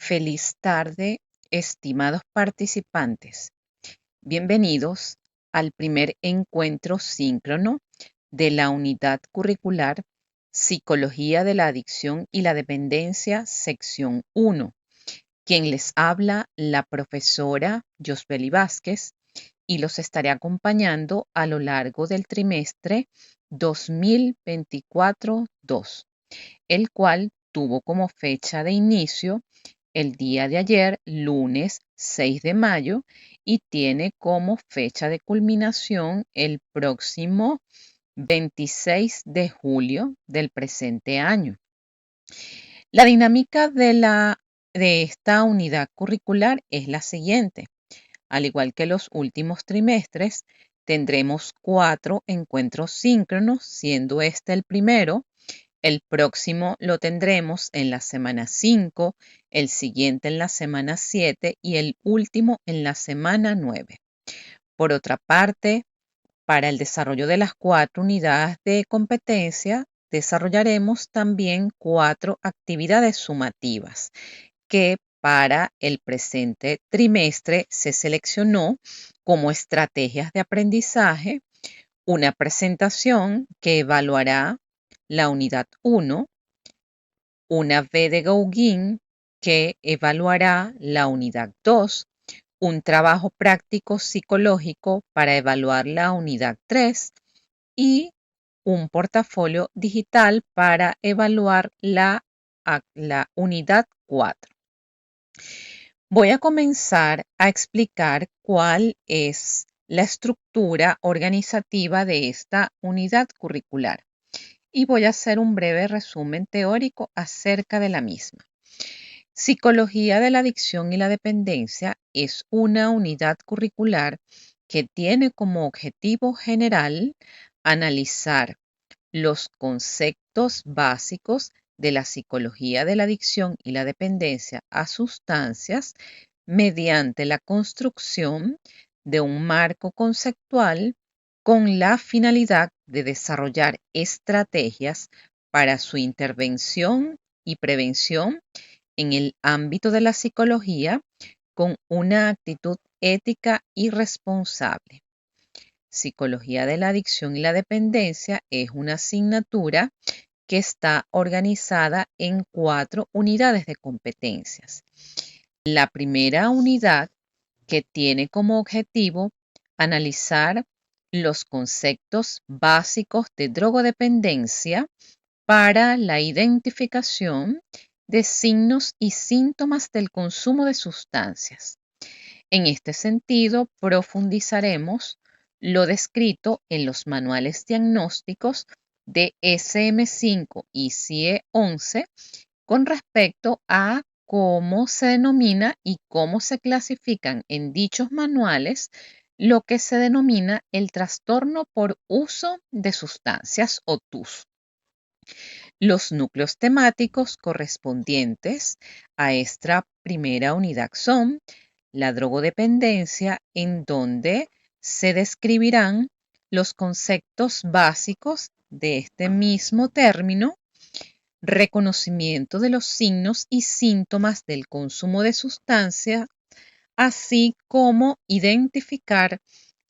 Feliz tarde, estimados participantes. Bienvenidos al primer encuentro síncrono de la unidad curricular Psicología de la Adicción y la Dependencia, sección 1. Quien les habla, la profesora Yosbeli Vázquez, y los estaré acompañando a lo largo del trimestre 2024-2, el cual tuvo como fecha de inicio el día de ayer, lunes 6 de mayo, y tiene como fecha de culminación el próximo 26 de julio del presente año. La dinámica de esta unidad curricular es la siguiente. Al igual que los últimos trimestres, tendremos 4 encuentros síncronos, siendo este el primero. El próximo lo tendremos en la semana 5, el siguiente en la semana 7 y el último en la semana 9. Por otra parte, para el desarrollo de las 4 unidades de competencia, desarrollaremos también 4 actividades sumativas que para el presente trimestre se seleccionó como estrategias de aprendizaje una presentación que evaluará la unidad 1, una V de Gauguin que evaluará la unidad 2, un trabajo práctico psicológico para evaluar la unidad 3 y un portafolio digital para evaluar la unidad 4. Voy a comenzar a explicar cuál es la estructura organizativa de esta unidad curricular y voy a hacer un breve resumen teórico acerca de la misma. Psicología de la adicción y la dependencia es una unidad curricular que tiene como objetivo general analizar los conceptos básicos de la psicología de la adicción y la dependencia a sustancias mediante la construcción de un marco conceptual con la finalidad de desarrollar estrategias para su intervención y prevención en el ámbito de la psicología con una actitud ética y responsable. Psicología de la adicción y la dependencia es una asignatura que está organizada en 4 unidades de competencias. La primera unidad, que tiene como objetivo analizar los conceptos básicos de drogodependencia para la identificación de signos y síntomas del consumo de sustancias. En este sentido, profundizaremos lo descrito en los manuales diagnósticos de SM5 y CIE-11 con respecto a cómo se denomina y cómo se clasifican en dichos manuales lo que se denomina el trastorno por uso de sustancias o TUS. Los núcleos temáticos correspondientes a esta primera unidad son la drogodependencia, en donde se describirán los conceptos básicos de este mismo término, reconocimiento de los signos y síntomas del consumo de sustancia, así como identificar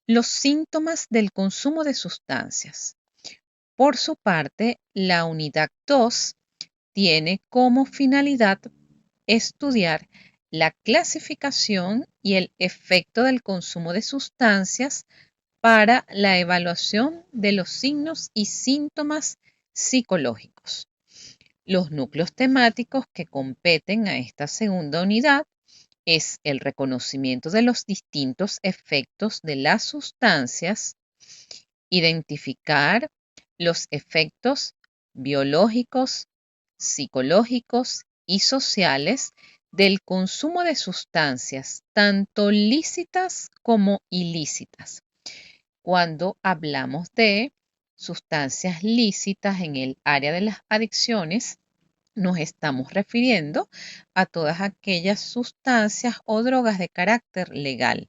los síntomas del consumo de sustancias. Por su parte, la unidad 2 tiene como finalidad estudiar la clasificación y el efecto del consumo de sustancias para la evaluación de los signos y síntomas psicológicos. Los núcleos temáticos que competen a esta segunda unidad es el reconocimiento de los distintos efectos de las sustancias, identificar los efectos biológicos, psicológicos y sociales del consumo de sustancias, tanto lícitas como ilícitas. Cuando hablamos de sustancias lícitas en el área de las adicciones, nos estamos refiriendo a todas aquellas sustancias o drogas de carácter legal,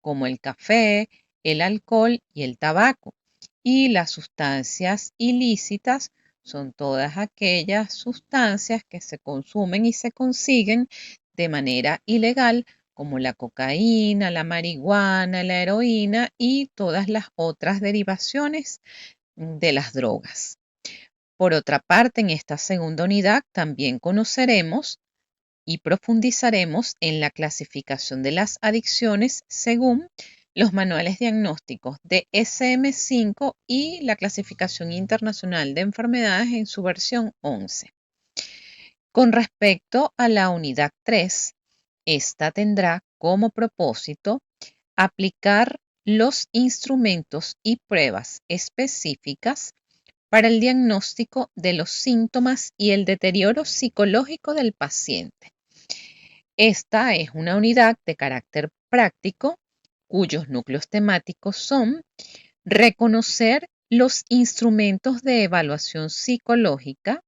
como el café, el alcohol y el tabaco. Y las sustancias ilícitas son todas aquellas sustancias que se consumen y se consiguen de manera ilegal, como la cocaína, la marihuana, la heroína y todas las otras derivaciones de las drogas. Por otra parte, en esta segunda unidad también conoceremos y profundizaremos en la clasificación de las adicciones según los manuales diagnósticos de SM5 y la clasificación internacional de enfermedades en su versión 11. Con respecto a la unidad 3, esta tendrá como propósito aplicar los instrumentos y pruebas específicas para el diagnóstico de los síntomas y el deterioro psicológico del paciente. Esta es una unidad de carácter práctico cuyos núcleos temáticos son reconocer los instrumentos de evaluación psicológica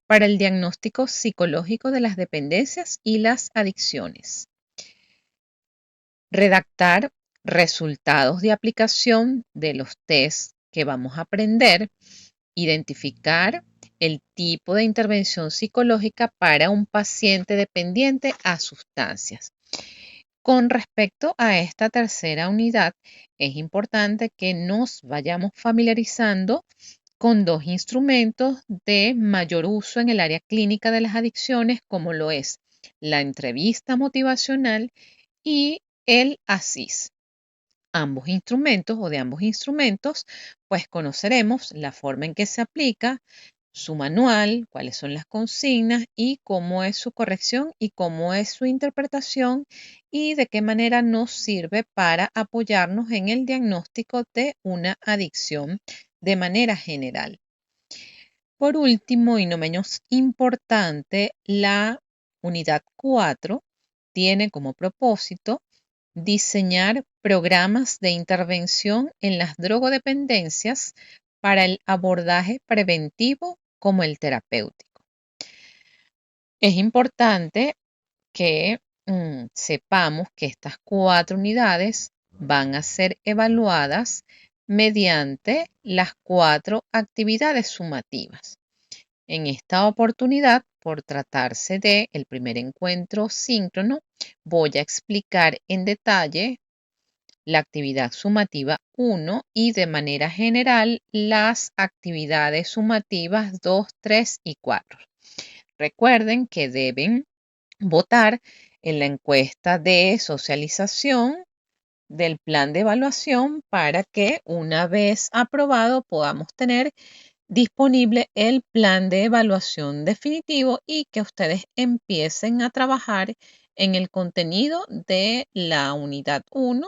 para el diagnóstico psicológico de las dependencias y las adicciones, redactar resultados de aplicación de los tests que vamos a aprender, identificar el tipo de intervención psicológica para un paciente dependiente a sustancias. Con respecto a esta tercera unidad, es importante que nos vayamos familiarizando con dos instrumentos de mayor uso en el área clínica de las adicciones, como lo es la entrevista motivacional y el ASIS. Ambos instrumentos o de ambos instrumentos, pues conoceremos la forma en que se aplica, su manual, cuáles son las consignas y cómo es su corrección y cómo es su interpretación y de qué manera nos sirve para apoyarnos en el diagnóstico de una adicción de manera general. Por último, y no menos importante, la unidad 4 tiene como propósito diseñar programas de intervención en las drogodependencias para el abordaje preventivo como el terapéutico. Es importante que sepamos que estas 4 unidades van a ser evaluadas mediante las 4 actividades sumativas. En esta oportunidad, por tratarse de el primer encuentro síncrono, voy a explicar en detalle la actividad sumativa 1 y de manera general las actividades sumativas 2, 3 y 4. Recuerden que deben votar en la encuesta de socialización del plan de evaluación para que una vez aprobado podamos tener disponible el plan de evaluación definitivo y que ustedes empiecen a trabajar en el contenido de la unidad 1.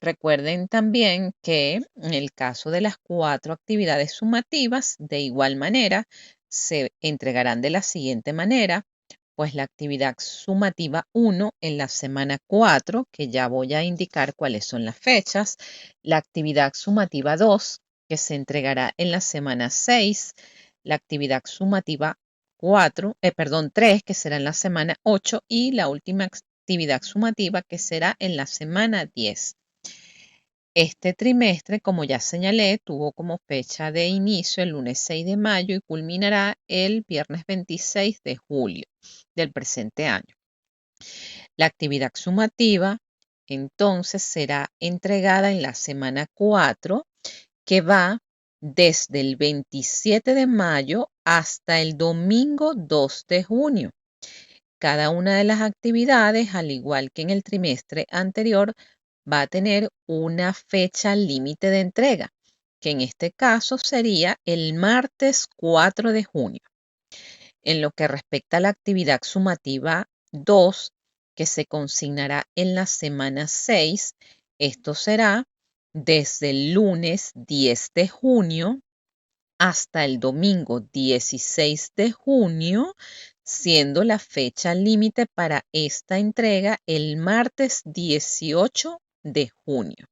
Recuerden también que en el caso de las 4 actividades sumativas, de igual manera, se entregarán de la siguiente manera, pues la actividad sumativa 1 en la semana 4, que ya voy a indicar cuáles son las fechas, la actividad sumativa 2, que se entregará en la semana 6, la actividad sumativa 3, que será en la semana 8, y la última actividad sumativa, que será en la semana 10. Este trimestre, como ya señalé, tuvo como fecha de inicio el lunes 6 de mayo y culminará el viernes 26 de julio del presente año. La actividad sumativa, entonces, será entregada en la semana 4, que va desde el 27 de mayo hasta el domingo 2 de junio. Cada una de las actividades, al igual que en el trimestre anterior, va a tener una fecha límite de entrega, que en este caso sería el martes 4 de junio. En lo que respecta a la actividad sumativa 2, que se consignará en la semana 6, esto será desde el lunes 10 de junio hasta el domingo 16 de junio, siendo la fecha límite para esta entrega el martes 18 de junio.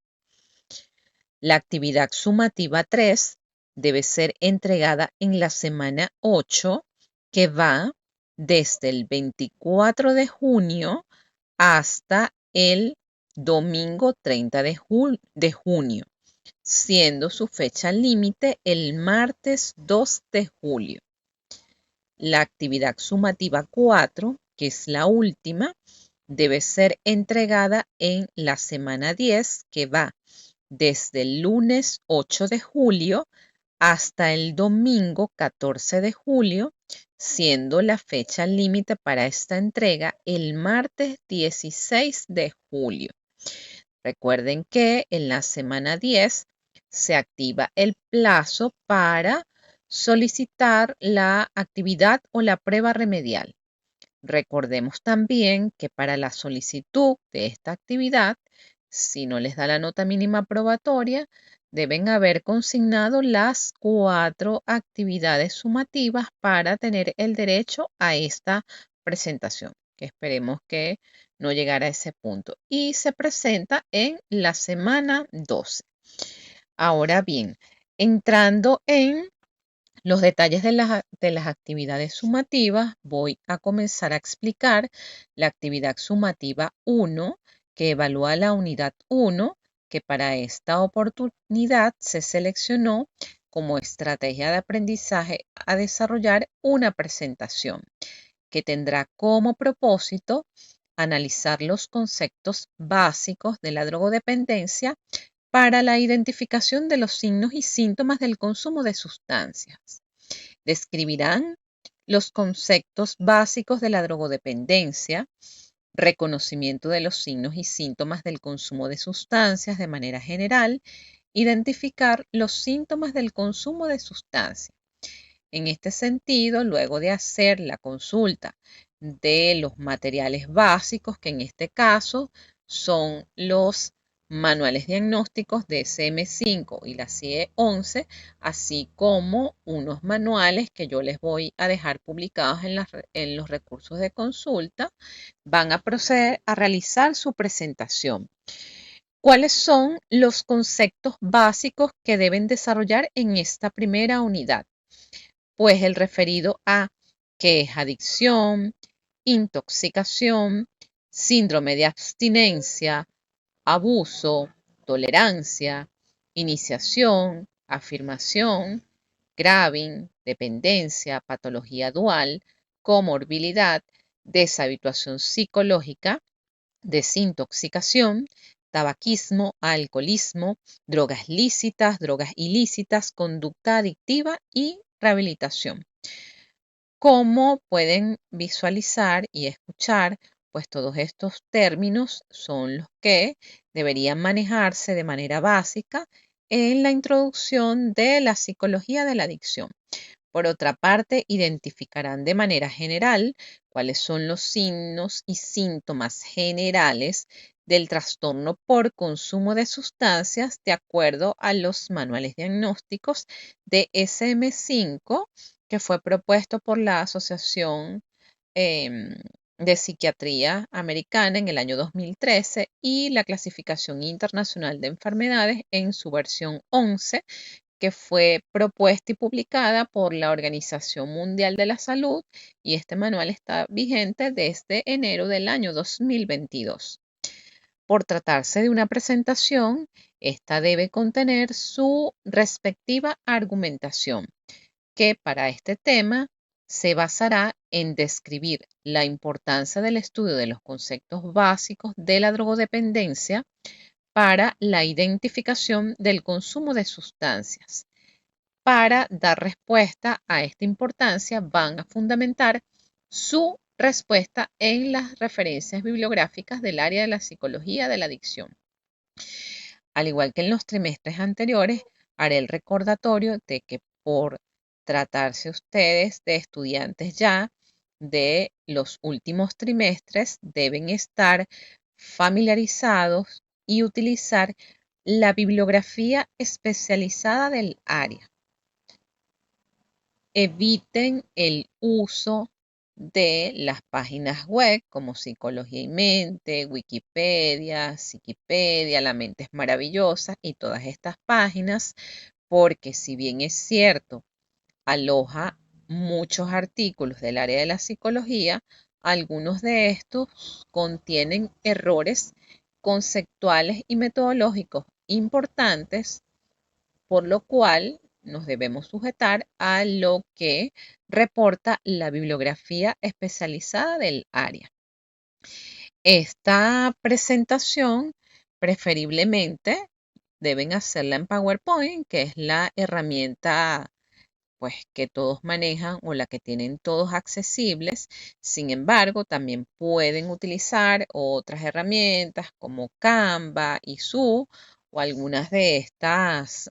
La actividad sumativa 3 debe ser entregada en la semana 8, que va desde el 24 de junio hasta el domingo 30 de junio, siendo su fecha límite el martes 2 de julio. La actividad sumativa 4, que es la última, debe ser entregada en la semana 10, que va desde el lunes 8 de julio hasta el domingo 14 de julio, siendo la fecha límite para esta entrega el martes 16 de julio. Recuerden que en la semana 10 se activa el plazo para solicitar la actividad o la prueba remedial. Recordemos también que para la solicitud de esta actividad, si no les da la nota mínima probatoria, deben haber consignado las 4 actividades sumativas para tener el derecho a esta presentación, que esperemos que no llegara a ese punto. Y se presenta en la semana 12. Ahora bien, entrando en los detalles de las actividades sumativas, voy a comenzar a explicar la actividad sumativa 1, que evalúa la unidad 1, que para esta oportunidad se seleccionó como estrategia de aprendizaje a desarrollar una presentación que tendrá como propósito analizar los conceptos básicos de la drogodependencia para la identificación de los signos y síntomas del consumo de sustancias. Describirán los conceptos básicos de la drogodependencia, reconocimiento de los signos y síntomas del consumo de sustancias de manera general, identificar los síntomas del consumo de sustancias. En este sentido, luego de hacer la consulta de los materiales básicos, que en este caso son los manuales diagnósticos de DSM-5 y la CIE-11, así como unos manuales que yo les voy a dejar publicados en los recursos de consulta, van a proceder a realizar su presentación. ¿Cuáles son los conceptos básicos que deben desarrollar en esta primera unidad? Pues el referido a qué es adicción, intoxicación, síndrome de abstinencia, abuso, tolerancia, iniciación, afirmación, grabbing, dependencia, patología dual, comorbilidad, deshabituación psicológica, desintoxicación, tabaquismo, alcoholismo, drogas lícitas, drogas ilícitas, conducta adictiva y rehabilitación. Como pueden visualizar y escuchar, pues todos estos términos son los que deberían manejarse de manera básica en la introducción de la psicología de la adicción. Por otra parte, identificarán de manera general cuáles son los signos y síntomas generales del trastorno por consumo de sustancias de acuerdo a los manuales diagnósticos de DSM-5 que fue propuesto por la Asociación de Psiquiatría Americana en el año 2013 y la Clasificación Internacional de Enfermedades en su versión 11, que fue propuesta y publicada por la Organización Mundial de la Salud, y este manual está vigente desde enero del año 2022. Por tratarse de una presentación, esta debe contener su respectiva argumentación, que para este tema se basará en describir la importancia del estudio de los conceptos básicos de la drogodependencia para la identificación del consumo de sustancias. Para dar respuesta a esta importancia, van a fundamentar su respuesta en las referencias bibliográficas del área de la psicología de la adicción. Al igual que en los trimestres anteriores, haré el recordatorio de que por tratarse ustedes de estudiantes ya de los últimos trimestres, deben estar familiarizados y utilizar la bibliografía especializada del área. Eviten el uso de las páginas web como Psicología y Mente, Wikipedia, Psiquipedia, La Mente es Maravillosa y todas estas páginas, porque si bien es cierto, aloja muchos artículos del área de la psicología, algunos de estos contienen errores conceptuales y metodológicos importantes, por lo cual nos debemos sujetar a lo que reporta la bibliografía especializada del área. Esta presentación, preferiblemente, deben hacerla en PowerPoint, que es la herramienta pues que todos manejan o la que tienen todos accesibles. Sin embargo, también pueden utilizar otras herramientas como Canva y Zoom o algunas de estas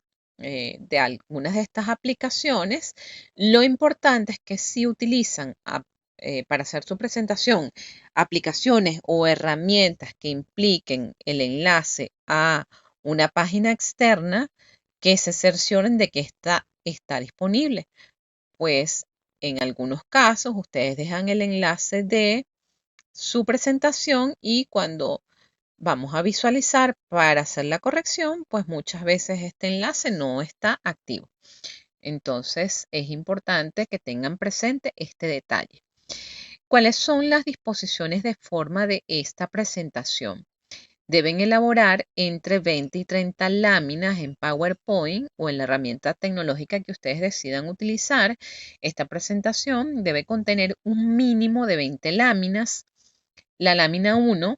aplicaciones. Lo importante es que si utilizan para hacer su presentación aplicaciones o herramientas que impliquen el enlace a una página externa, que se cercioren de que está disponible. Pues en algunos casos ustedes dejan el enlace de su presentación y cuando vamos a visualizar para hacer la corrección, pues muchas veces este enlace no está activo. Entonces es importante que tengan presente este detalle. ¿Cuáles son las disposiciones de forma de esta presentación? Deben elaborar entre 20 y 30 láminas en PowerPoint o en la herramienta tecnológica que ustedes decidan utilizar. Esta presentación debe contener un mínimo de 20 láminas. La lámina 1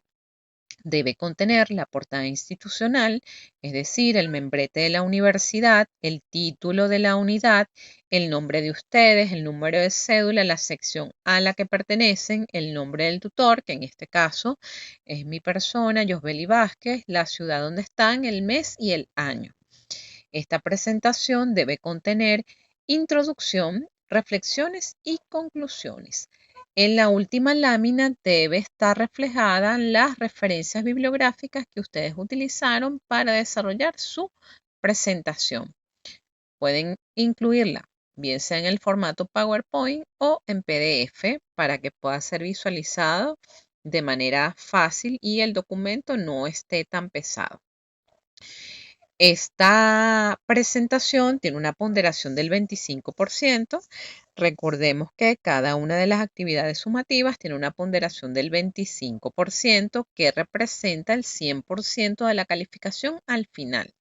debe contener la portada institucional, es decir, el membrete de la universidad, el título de la unidad, el nombre de ustedes, el número de cédula, la sección a la que pertenecen, el nombre del tutor, que en este caso es mi persona, Josbeli Vázquez, la ciudad donde están, el mes y el año. Esta presentación debe contener introducción, reflexiones y conclusiones. En la última lámina debe estar reflejada las referencias bibliográficas que ustedes utilizaron para desarrollar su presentación. Pueden incluirla bien sea en el formato PowerPoint o en PDF para que pueda ser visualizado de manera fácil y el documento no esté tan pesado. Esta presentación tiene una ponderación del 25%. Recordemos que cada una de las actividades sumativas tiene una ponderación del 25% que representa el 100% de la calificación al final.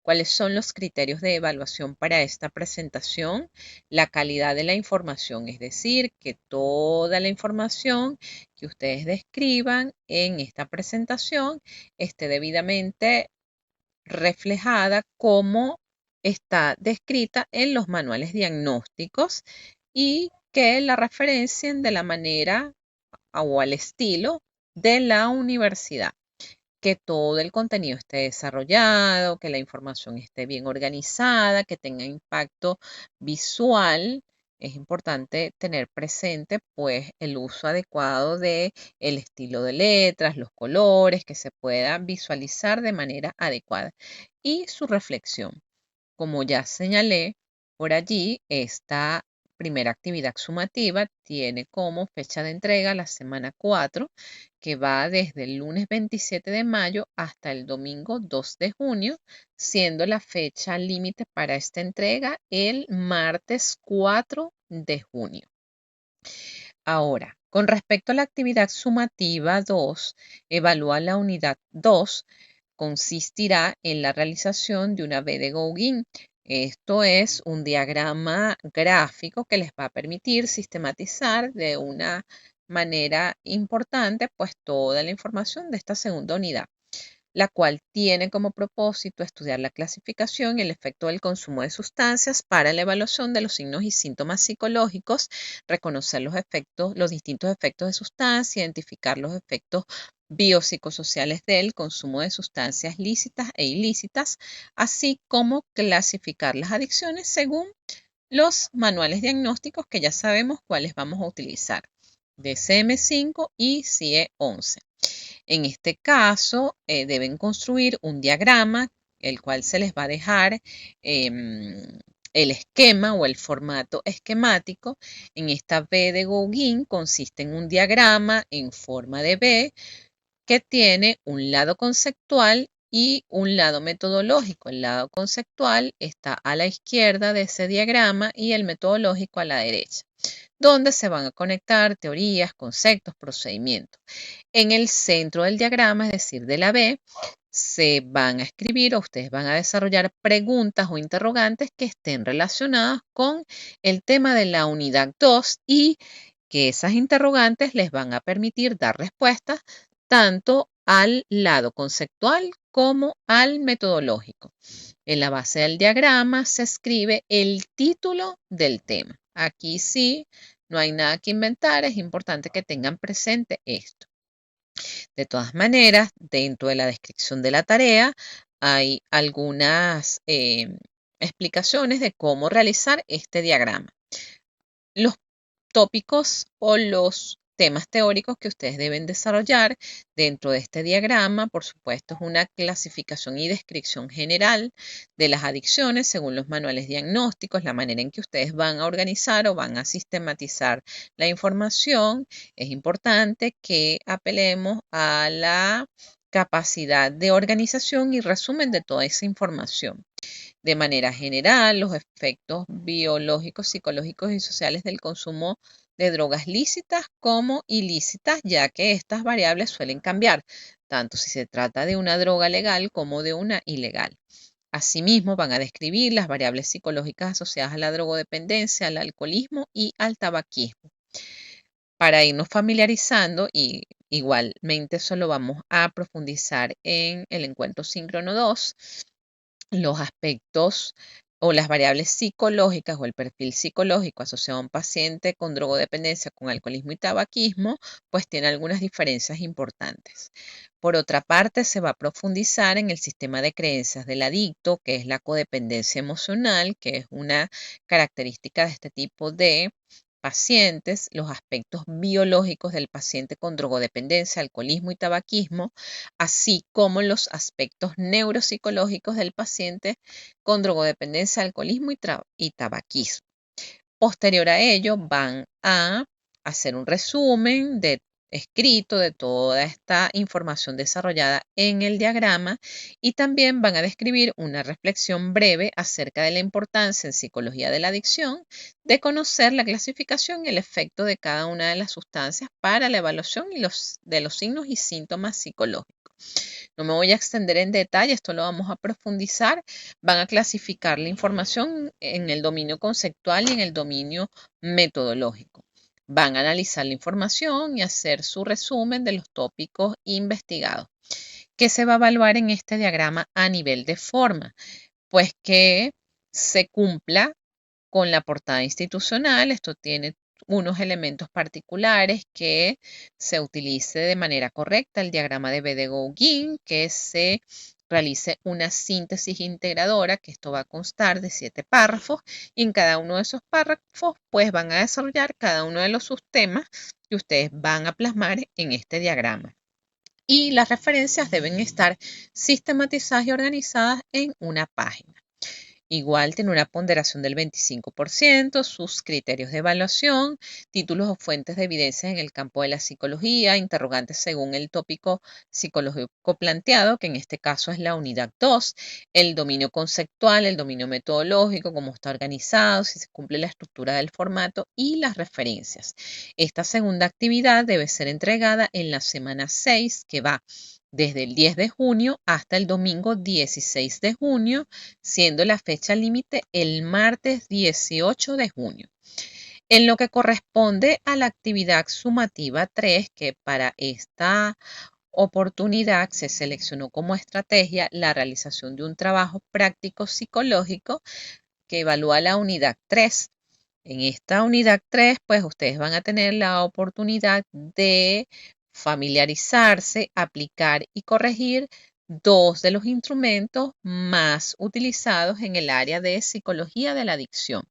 ¿Cuáles son los criterios de evaluación para esta presentación? La calidad de la información, es decir, que toda la información que ustedes describan en esta presentación esté debidamente reflejada como está descrita en los manuales diagnósticos y que la referencien de la manera o al estilo de la universidad. Que todo el contenido esté desarrollado, que la información esté bien organizada, que tenga impacto visual. Es importante tener presente pues el uso adecuado de el estilo de letras, los colores, que se pueda visualizar de manera adecuada y su reflexión. Como ya señalé por allí, esta primera actividad sumativa tiene como fecha de entrega la semana 4, que va desde el lunes 27 de mayo hasta el domingo 2 de junio, siendo la fecha límite para esta entrega el martes 4 de junio. Ahora, con respecto a la actividad sumativa 2, evalúa la unidad 2, consistirá en la realización de una B de Gauguin. Esto es un diagrama gráfico que les va a permitir sistematizar de una manera importante pues toda la información de esta segunda unidad, la cual tiene como propósito estudiar la clasificación y el efecto del consumo de sustancias para la evaluación de los signos y síntomas psicológicos, reconocer los distintos efectos de sustancia, identificar los efectos biopsicosociales del consumo de sustancias lícitas e ilícitas, así como clasificar las adicciones según los manuales diagnósticos que ya sabemos cuáles vamos a utilizar, DSM-5 y CIE-11. En este caso, deben construir un diagrama, el cual se les va a dejar el esquema o el formato esquemático. En esta B de Gauguin consiste en un diagrama en forma de B que tiene un lado conceptual y un lado metodológico. El lado conceptual está a la izquierda de ese diagrama y el metodológico a la derecha. donde se van a conectar teorías, conceptos, procedimientos. En el centro del diagrama, es decir, de la B, se van a escribir o ustedes van a desarrollar preguntas o interrogantes que estén relacionadas con el tema de la unidad 2 y que esas interrogantes les van a permitir dar respuestas tanto al lado conceptual como al metodológico. En la base del diagrama se escribe el título del tema. Aquí sí, no hay nada que inventar, es importante que tengan presente esto. De todas maneras, dentro de la descripción de la tarea hay algunas explicaciones de cómo realizar este diagrama. Los tópicos o los temas teóricos que ustedes deben desarrollar dentro de este diagrama, por supuesto, es una clasificación y descripción general de las adicciones según los manuales diagnósticos, la manera en que ustedes van a organizar o van a sistematizar la información. Es importante que apelemos a la capacidad de organización y resumen de toda esa información. De manera general, los efectos biológicos, psicológicos y sociales del consumo de drogas lícitas como ilícitas, ya que estas variables suelen cambiar, tanto si se trata de una droga legal como de una ilegal. Asimismo, van a describir las variables psicológicas asociadas a la drogodependencia, al alcoholismo y al tabaquismo. Para irnos familiarizando, y igualmente solo vamos a profundizar en el encuentro síncrono 2, los aspectos o las variables psicológicas o el perfil psicológico asociado a un paciente con drogodependencia, con alcoholismo y tabaquismo, pues tiene algunas diferencias importantes. Por otra parte, se va a profundizar en el sistema de creencias del adicto, que es la codependencia emocional, que es una característica de este tipo de pacientes, los aspectos biológicos del paciente con drogodependencia, alcoholismo y tabaquismo, así como los aspectos neuropsicológicos del paciente con drogodependencia, alcoholismo y tabaquismo. Posterior a ello, van a hacer un resumen escrito de toda esta información desarrollada en el diagrama y también van a describir una reflexión breve acerca de la importancia en psicología de la adicción de conocer la clasificación y el efecto de cada una de las sustancias para la evaluación de los signos y síntomas psicológicos. No me voy a extender en detalle, esto lo vamos a profundizar. Van a clasificar la información en el dominio conceptual y en el dominio metodológico. Van a analizar la información y hacer su resumen de los tópicos investigados. ¿Qué se va a evaluar en este diagrama a nivel de forma? Pues que se cumpla con la portada institucional. Esto tiene unos elementos particulares, que se utilice de manera correcta el diagrama de B-de-Gauguin, que se realice una síntesis integradora, que esto va a constar de 7 párrafos, y en cada uno de esos párrafos pues van a desarrollar cada uno de los subtemas que ustedes van a plasmar en este diagrama. Y las referencias deben estar sistematizadas y organizadas en una página. Igual tiene una ponderación del 25%, sus criterios de evaluación, títulos o fuentes de evidencia en el campo de la psicología, interrogantes según el tópico psicológico planteado, que en este caso es la unidad 2, el dominio conceptual, el dominio metodológico, cómo está organizado, si se cumple la estructura del formato y las referencias. Esta segunda actividad debe ser entregada en la semana 6, que va desde el 10 de junio hasta el domingo 16 de junio, siendo la fecha límite el martes 18 de junio. En lo que corresponde a la actividad sumativa 3, que para esta oportunidad se seleccionó como estrategia la realización de un trabajo práctico psicológico que evalúa la unidad 3. En esta unidad 3, pues ustedes van a tener la oportunidad de familiarizarse, aplicar y corregir 2 de los instrumentos más utilizados en el área de psicología de la adicción,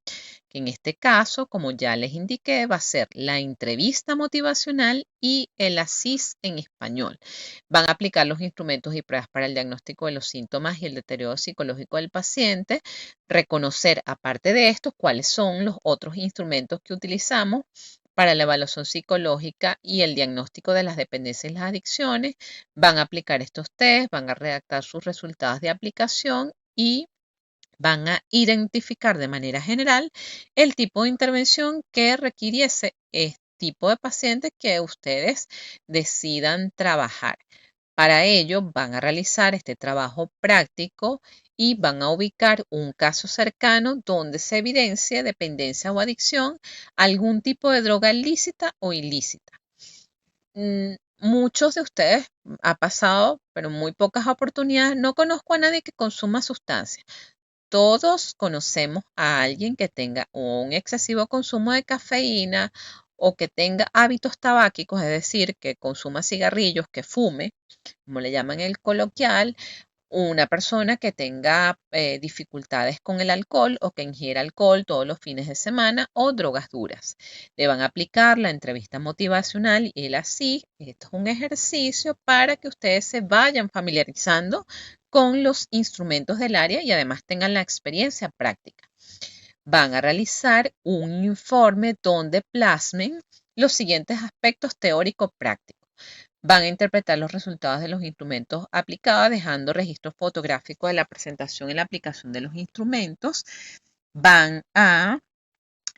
que en este caso, como ya les indiqué, va a ser la entrevista motivacional y el ASIS en español. Van a aplicar los instrumentos y pruebas para el diagnóstico de los síntomas y el deterioro psicológico del paciente, reconocer, aparte de esto, cuáles son los otros instrumentos que utilizamos para la evaluación psicológica y el diagnóstico de las dependencias y las adicciones. Van a aplicar estos test, van a redactar sus resultados de aplicación y van a identificar de manera general el tipo de intervención que requiriese este tipo de paciente que ustedes decidan trabajar. Para ello van a realizar este trabajo práctico y van a ubicar un caso cercano donde se evidencie dependencia o adicción a algún tipo de droga lícita o ilícita. Muchos de ustedes ha pasado, pero muy pocas oportunidades, no conozco a nadie que consuma sustancias. Todos conocemos a alguien que tenga un excesivo consumo de cafeína o que tenga hábitos tabáquicos, es decir, que consuma cigarrillos, que fume, como le llaman el coloquial, una persona que tenga dificultades con el alcohol o que ingiera alcohol todos los fines de semana o drogas duras. Le van a aplicar la entrevista motivacional y el así. Esto es un ejercicio para que ustedes se vayan familiarizando con los instrumentos del área y además tengan la experiencia práctica. Van a realizar un informe donde plasmen los siguientes aspectos teórico-prácticos. Van a interpretar los resultados de los instrumentos aplicados, dejando registro fotográfico de la presentación y la aplicación de los instrumentos. Van a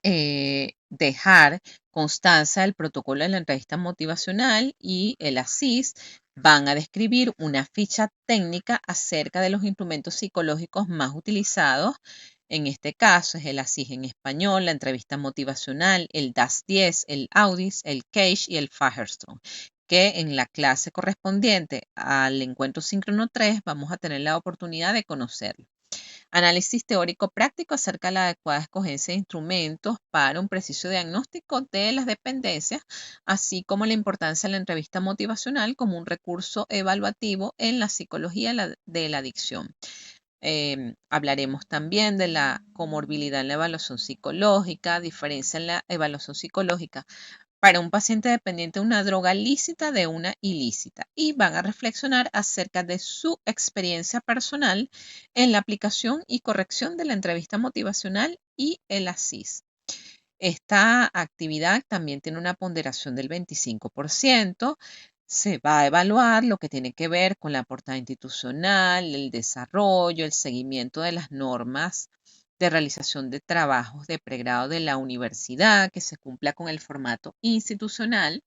dejar constancia del protocolo de la entrevista motivacional y el ASIS. Van a describir una ficha técnica acerca de los instrumentos psicológicos más utilizados. En este caso es el ASIS en español, la entrevista motivacional, el DAS-10, el AUDIS, el CAGE y el Firestone, que en la clase correspondiente al encuentro síncrono 3 vamos a tener la oportunidad de conocerlo. Análisis teórico práctico acerca de la adecuada escogencia de instrumentos para un preciso diagnóstico de las dependencias, así como la importancia de la entrevista motivacional como un recurso evaluativo en la psicología de la adicción. Hablaremos también de la comorbilidad en la evaluación psicológica, diferencia en la evaluación psicológica para un paciente dependiente de una droga lícita de una ilícita y van a reflexionar acerca de su experiencia personal en la aplicación y corrección de la entrevista motivacional y el ASIS. Esta actividad también tiene una ponderación del 25%. Se va a evaluar lo que tiene que ver con la portada institucional, el desarrollo, el seguimiento de las normas de realización de trabajos de pregrado de la universidad, que se cumpla con el formato institucional.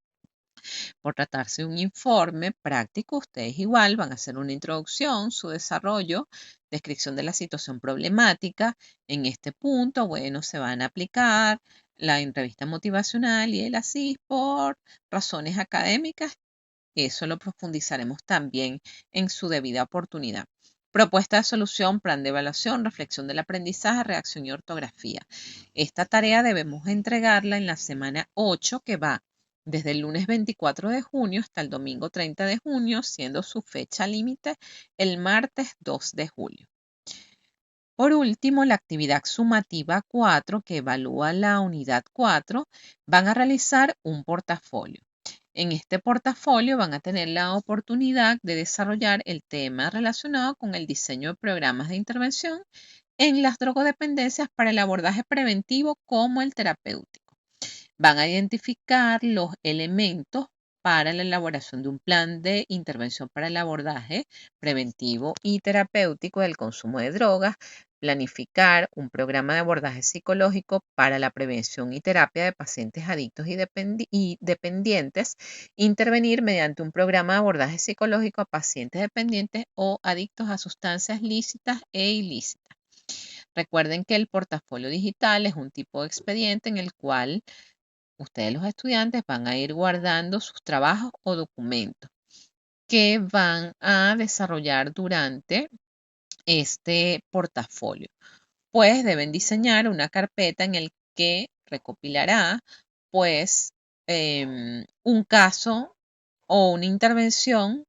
Por tratarse de un informe práctico, ustedes igual van a hacer una introducción, su desarrollo, descripción de la situación problemática. En este punto, bueno, se van a aplicar la entrevista motivacional y el ASIS por razones académicas. Eso lo profundizaremos también en su debida oportunidad. Propuesta de solución, plan de evaluación, reflexión del aprendizaje, reacción y ortografía. Esta tarea debemos entregarla en la semana 8, que va desde el lunes 24 de junio hasta el domingo 30 de junio, siendo su fecha límite el martes 2 de julio. Por último, la actividad sumativa 4, que evalúa la unidad 4, van a realizar un portafolio. En este portafolio van a tener la oportunidad de desarrollar el tema relacionado con el diseño de programas de intervención en las drogodependencias para el abordaje preventivo como el terapéutico. Van a identificar los elementos para la elaboración de un plan de intervención para el abordaje preventivo y terapéutico del consumo de drogas, planificar un programa de abordaje psicológico para la prevención y terapia de pacientes adictos y dependientes, intervenir mediante un programa de abordaje psicológico a pacientes dependientes o adictos a sustancias lícitas e ilícitas. Recuerden que el portafolio digital es un tipo de expediente en el cual ustedes los estudiantes van a ir guardando sus trabajos o documentos que van a desarrollar durante este portafolio. Pues deben diseñar una carpeta en el que recopilará pues un caso o una intervención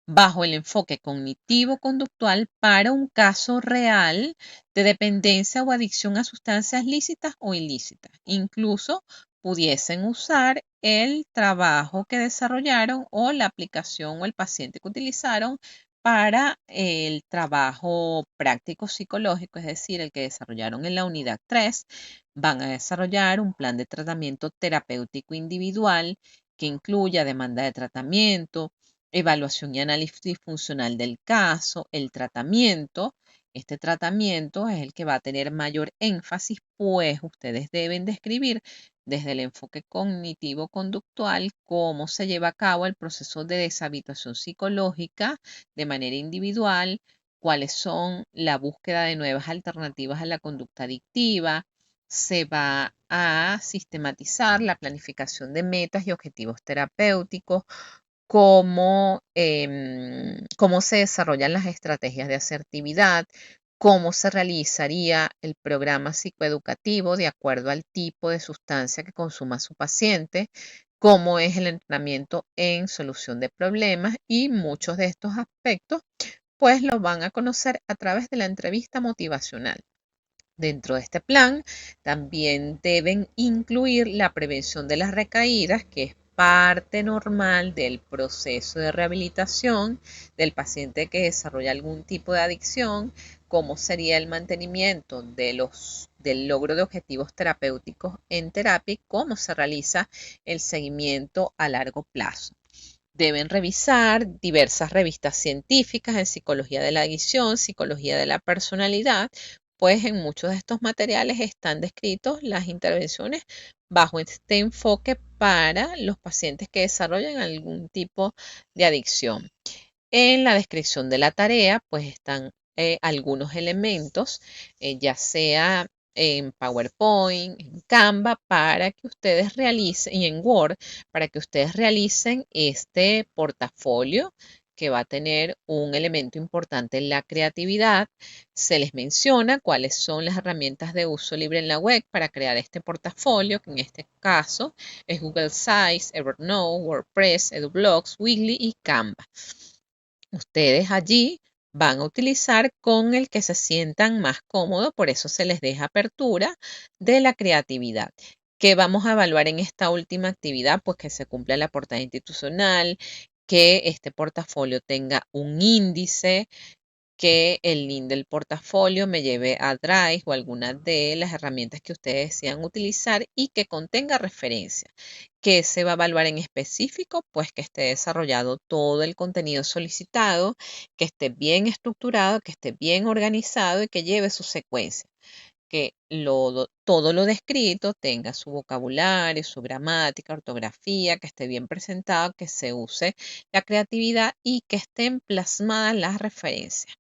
bajo el enfoque cognitivo-conductual para un caso real de dependencia o adicción a sustancias lícitas o ilícitas. Incluso pudiesen usar el trabajo que desarrollaron o la aplicación o el paciente que utilizaron para el trabajo práctico psicológico, es decir, el que desarrollaron en la unidad 3. Van a desarrollar un plan de tratamiento terapéutico individual que incluya demanda de tratamiento, evaluación y análisis funcional del caso, el tratamiento Este tratamiento es el que va a tener mayor énfasis, pues ustedes deben describir desde el enfoque cognitivo-conductual cómo se lleva a cabo el proceso de deshabituación psicológica de manera individual, cuáles son la búsqueda de nuevas alternativas a la conducta adictiva. Se va a sistematizar la planificación de metas y objetivos terapéuticos, cómo se desarrollan las estrategias de asertividad, cómo se realizaría el programa psicoeducativo de acuerdo al tipo de sustancia que consuma su paciente, cómo es el entrenamiento en solución de problemas, y muchos de estos aspectos pues los van a conocer a través de la entrevista motivacional. Dentro de este plan también deben incluir la prevención de las recaídas, que es parte normal del proceso de rehabilitación del paciente que desarrolla algún tipo de adicción, cómo sería el mantenimiento del logro de objetivos terapéuticos en terapia y cómo se realiza el seguimiento a largo plazo. Deben revisar diversas revistas científicas en psicología de la adicción, psicología de la personalidad, pues en muchos de estos materiales están descritos las intervenciones bajo este enfoque para los pacientes que desarrollan algún tipo de adicción. En la descripción de la tarea, pues están algunos elementos, ya sea en PowerPoint, en Canva, para que ustedes realicen, y en Word, para que ustedes realicen este portafolio que va a tener un elemento importante en la creatividad. Se les menciona cuáles son las herramientas de uso libre en la web para crear este portafolio, que en este caso es Google Sites, Evernote, WordPress, EduBlogs, Weebly y Canva. Ustedes allí van a utilizar con el que se sientan más cómodos, por eso se les deja apertura de la creatividad. ¿Qué vamos a evaluar en esta última actividad? Pues que se cumpla la portada institucional, que este portafolio tenga un índice, que el link del portafolio me lleve a Drive o alguna de las herramientas que ustedes desean utilizar y que contenga referencia. ¿Qué se va a evaluar en específico? Pues que esté desarrollado todo el contenido solicitado, que esté bien estructurado, que esté bien organizado y que lleve su secuencia. Que todo lo descrito tenga su vocabulario, su gramática, ortografía, que esté bien presentado, que se use la creatividad y que estén plasmadas las referencias.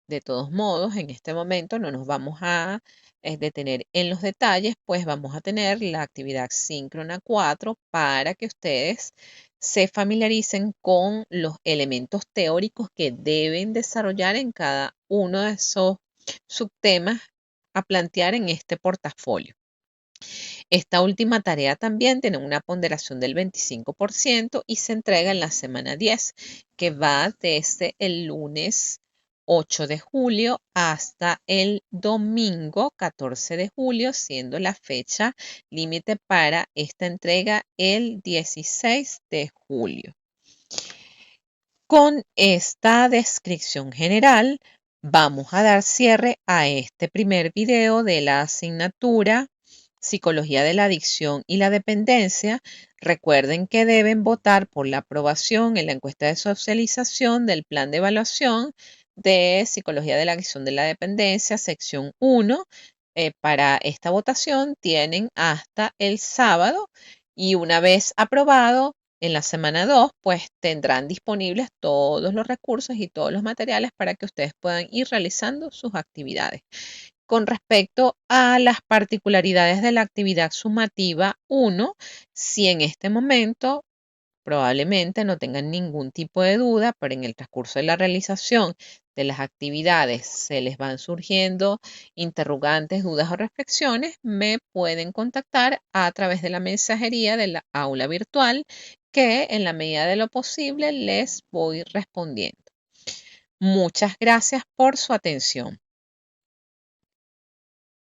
De todos modos, en este momento no nos vamos a detener en los detalles, pues vamos a tener la actividad síncrona 4 para que ustedes se familiaricen con los elementos teóricos que deben desarrollar en cada uno de esos subtemas a plantear en este portafolio. Esta última tarea también tiene una ponderación del 25% y se entrega en la semana 10, que va desde el lunes 8 de julio hasta el domingo 14 de julio, siendo la fecha límite para esta entrega el 16 de julio. Con esta descripción general, vamos a dar cierre a este primer video de la asignatura Psicología de la Adicción y la Dependencia. Recuerden que deben votar por la aprobación en la encuesta de socialización del plan de evaluación de Psicología de la Adicción de la Dependencia, sección 1. Para esta votación tienen hasta el sábado, y una vez aprobado, en la semana 2, pues tendrán disponibles todos los recursos y todos los materiales para que ustedes puedan ir realizando sus actividades. Con respecto a las particularidades de la actividad sumativa 1, si en este momento probablemente no tengan ningún tipo de duda, pero en el transcurso de la realización de las actividades se les van surgiendo interrogantes, dudas o reflexiones, me pueden contactar a través de la mensajería de la aula virtual, que en la medida de lo posible les voy respondiendo. Muchas gracias por su atención.